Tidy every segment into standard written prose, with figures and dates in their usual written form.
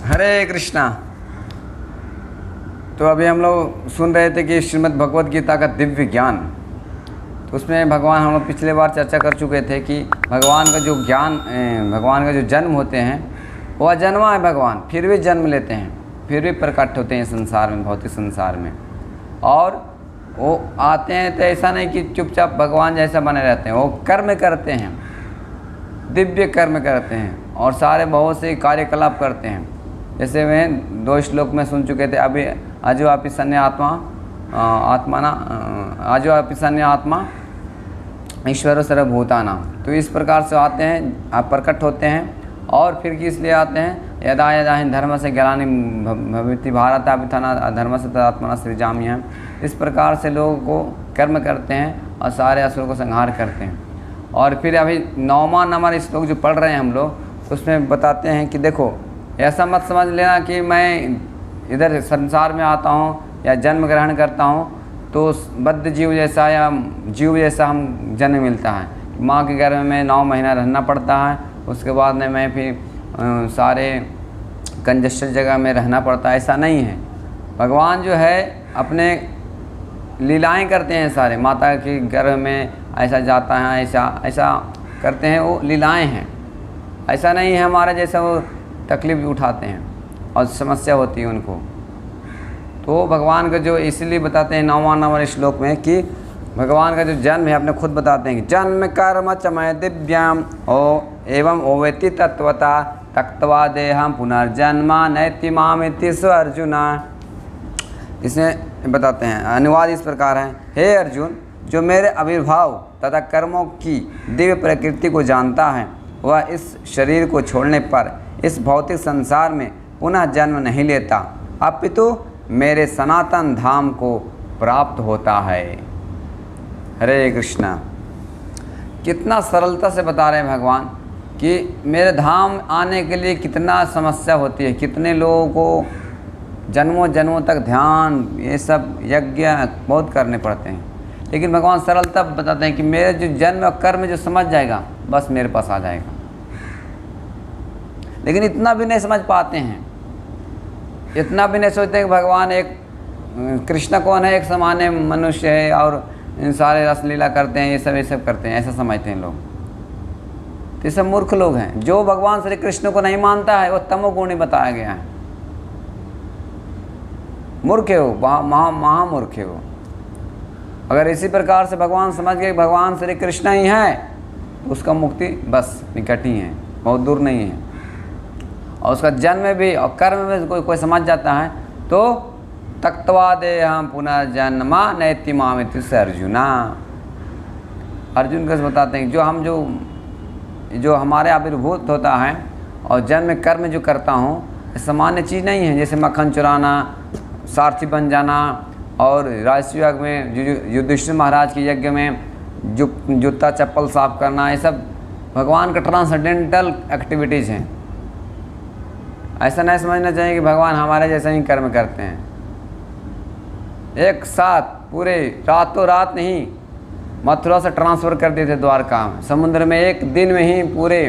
हरे कृष्णा। तो अभी हम लोग सुन रहे थे कि श्रीमद् भगवद गीता का दिव्य ज्ञान। तो उसमें भगवान, हम लोग पिछले बार चर्चा कर चुके थे कि भगवान का जो ज्ञान, भगवान का जो जन्म होते हैं वह जन्मा है भगवान, फिर भी जन्म लेते हैं, फिर भी प्रकट होते हैं संसार में, भौतिक संसार में। और वो आते हैं तो ऐसा नहीं कि चुपचाप भगवान जैसा बने रहते हैं, वो कर्म करते हैं, दिव्य कर्म करते हैं और सारे बहुत से कार्यकलाप करते हैं। जैसे मैं 2 श्लोक में सुन चुके थे अभी, आजो आपिसन्य आत्मा आत्माना आजो आपिसन्य आत्मा ईश्वर सर्वभूतानां। तो इस प्रकार से आते हैं, आप प्रकट होते हैं। और फिर किस लिए आते हैं? यदा यदा हि धर्म से ज्ञानी भवति भारत अभिथाना धर्म से तदात्मना सृजामि है। इस प्रकार से लोगों को कर्म करते हैं और सारे असुरों को संहार करते हैं। और फिर अभी 9वां नंबर श्लोक जो पढ़ रहे हैं हम लोग, उसमें बताते हैं कि देखो, ऐसा मत समझ लेना कि मैं इधर संसार में आता हूँ या जन्म ग्रहण करता हूँ तो बद्ध जीव जैसा या जीव जैसा हम जन्म मिलता है। माँ के गर्भ में 9 महीना रहना पड़ता है, उसके बाद में मैं फिर सारे कंजस्टेड जगह में रहना पड़ता है। ऐसा नहीं है। भगवान जो है अपने लीलाएं करते हैं, सारे माता के गर्भ में ऐसा जाता है, ऐसा करते हैं, वो लीलाएं हैं। ऐसा नहीं है हमारे जैसा वो तकलीफ उठाते हैं और समस्या होती है उनको। तो भगवान का जो इसलिए बताते हैं 9वां नंबर श्लोक में कि भगवान का जो जन्म है, अपने खुद बताते हैं कि जन्म कर्म च मय दिव्याम ओ एवं ओवेति तत्वता तक्त्वा देहम पुनर्जन्मा नैति मामिति स्व अर्जुना। इसमें बताते हैं, अनुवाद इस प्रकार है। हे अर्जुन, जो मेरे आविर्भाव तथा कर्मों की दिव्य प्रकृति को जानता है, वह इस शरीर को छोड़ने पर इस भौतिक संसार में पुनः जन्म नहीं लेता, अपितु मेरे सनातन धाम को प्राप्त होता है। हरे कृष्णा। कितना सरलता से बता रहे हैं भगवान कि मेरे धाम आने के लिए कितना समस्या होती है, कितने लोगों को जन्मों जन्मों तक ध्यान, ये सब यज्ञ बहुत करने पड़ते हैं। लेकिन भगवान सरलता बताते हैं कि मेरे जो जन्म और कर्म जो समझ जाएगा, बस मेरे पास आ जाएगा। लेकिन इतना भी नहीं समझ पाते हैं, इतना भी नहीं सोचते कि भगवान एक कृष्ण कौन है, एक सामान्य मनुष्य है और इन सारे रसलीला करते हैं, ये सब करते हैं, ऐसा समझते हैं लोग। तो ये सब मूर्ख लोग हैं। जो भगवान श्री कृष्ण को नहीं मानता है वो तमोगुणी बताया गया है। मूर्ख है वो, महामूर्ख है वो। अगर इसी प्रकार से भगवान समझ गए भगवान श्री कृष्ण ही है तो उसका मुक्ति बस निकट ही है, बहुत दूर नहीं है। और उसका जन्म भी और कर्म में कोई समझ जाता है तो तक्त्वा देहम पुनर्जन्मा नैति मामिति स अर्जुना। अर्जुन को बताते हैं जो हमारे आविर्भूत होता है और जन्म कर्म जो करता हूँ, सामान्य चीज़ नहीं है। जैसे मक्खन चुराना, सारथी बन जाना और राजस्व यज्ञ में युधिष्ठिर महाराज के यज्ञ में जूता चप्पल साफ करना, ये सब भगवान का ट्रांसेंडेंटल एक्टिविटीज़ हैं। ऐसा नहीं समझना चाहिए कि भगवान हमारे जैसा ही कर्म करते हैं। एक साथ पूरे रातों रात नहीं, मथुरा से ट्रांसफ़र कर दिए थे द्वारका में, समुद्र में एक दिन में ही पूरे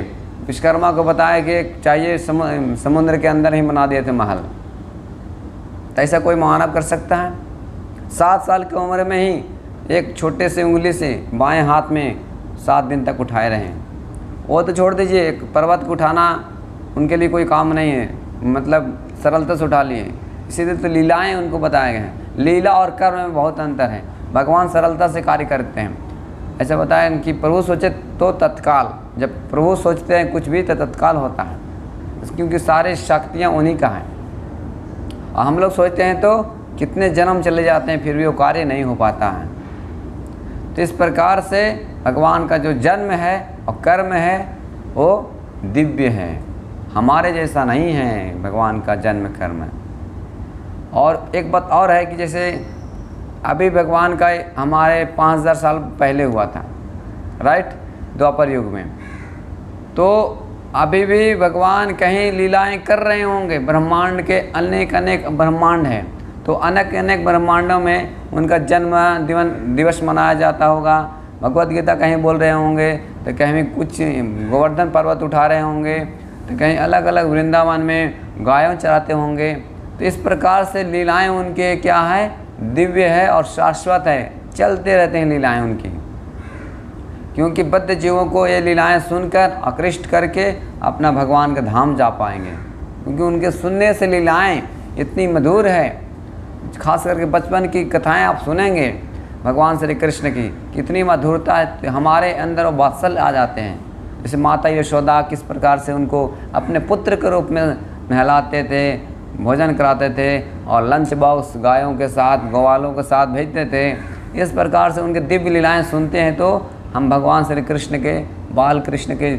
विश्वकर्मा को बताया कि चाहिए समुद्र के अंदर ही बना दिए थे महल। तो ऐसा कोई मानव कर सकता है? 7 साल की उम्र में ही एक छोटे से उंगली से बाएं हाथ में 7 दिन तक उठाए रहे। वो तो छोड़ दीजिए, एक पर्वत को उठाना उनके लिए कोई काम नहीं है, मतलब सरलता से उठा लिए। इसीलिए तो लीलाएं उनको बताए गए हैं। लीला और कर्म में बहुत अंतर है। भगवान सरलता से कार्य करते हैं। ऐसा बताया कि प्रभु सोचे तो तत्काल, जब प्रभु सोचते हैं कुछ भी तो तत्काल होता है, क्योंकि सारे शक्तियाँ उन्हीं का हैं। और हम लोग सोचते हैं तो कितने जन्म चले जाते हैं फिर भी वो कार्य नहीं हो पाता है। तो इस प्रकार से भगवान का जो जन्म है और कर्म है वो दिव्य है, हमारे जैसा नहीं है भगवान का जन्म कर्म। और एक बात और है कि जैसे अभी भगवान का हमारे 5000 साल पहले हुआ था, राइट, द्वापर युग में। तो अभी भी भगवान कहीं लीलाएं कर रहे होंगे। ब्रह्मांड के अनेक अनेक ब्रह्मांड हैं, तो अनेक अनेक ब्रह्मांडों में उनका जन्म दिवस मनाया जाता होगा। भगवद गीता कहीं बोल रहे होंगे तो कहीं कुछ गोवर्धन पर्वत उठा रहे होंगे तो कहीं अलग अलग वृंदावन में गायों चराते होंगे। तो इस प्रकार से लीलाएं उनके क्या है, दिव्य है और शाश्वत है, चलते रहते हैं लीलाएं उनकी। क्योंकि बद्ध जीवों को ये लीलाएं सुनकर आकृष्ट करके अपना भगवान का धाम जा पाएंगे, क्योंकि उनके सुनने से लीलाएं इतनी मधुर है। खास करके बचपन की कथाएं आप सुनेंगे भगवान श्री कृष्ण की, कितनी मधुरता है, तो हमारे अंदर वो वात्सल्य आ जाते हैं। जैसे माता यशोदा किस प्रकार से उनको अपने पुत्र के रूप में नहलाते थे, भोजन कराते थे और लंच बॉक्स गायों के साथ, ग्वालों के साथ भेजते थे। इस प्रकार से उनके दिव्य लीलाएं सुनते हैं तो हम भगवान श्री कृष्ण के, बाल कृष्ण के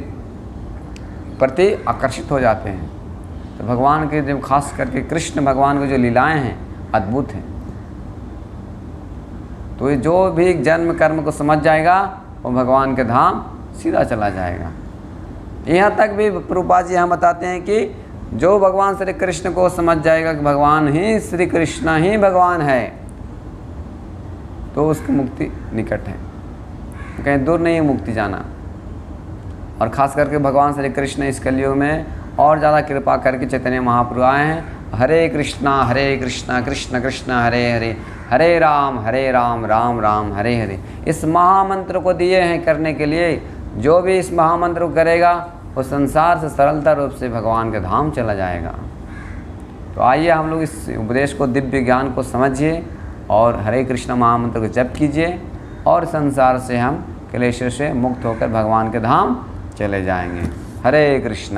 प्रति आकर्षित हो जाते हैं। तो भगवान के जो खास करके कृष्ण भगवान की जो लीलाएं हैं अद्भुत हैं। तो ये जो भी जन्म कर्म को समझ जाएगा वो भगवान के धाम सीधा चला जाएगा। यहाँ तक भी प्रभुपाद जी हम बताते हैं कि जो भगवान श्री कृष्ण को समझ जाएगा कि भगवान ही श्री कृष्ण ही भगवान है, तो उसकी मुक्ति निकट है, कहीं दूर नहीं है मुक्ति जाना। और ख़ास करके भगवान श्री कृष्ण इस कलयुग में और ज़्यादा कृपा करके चैतन्य महाप्रभु आए हैं। हरे कृष्णा कृष्ण कृष्ण हरे हरे, हरे राम राम राम हरे हरे। इस महामंत्र को दिए हैं करने के लिए। जो भी इस महामंत्र को करेगा वो संसार से सरलता रूप से भगवान के धाम चला जाएगा। तो आइए हम लोग इस उपदेश को, दिव्य ज्ञान को समझिए और हरे कृष्ण महामंत्र को जप कीजिए और संसार से हम क्लेशों से मुक्त होकर भगवान के धाम चले जाएंगे। हरे कृष्ण।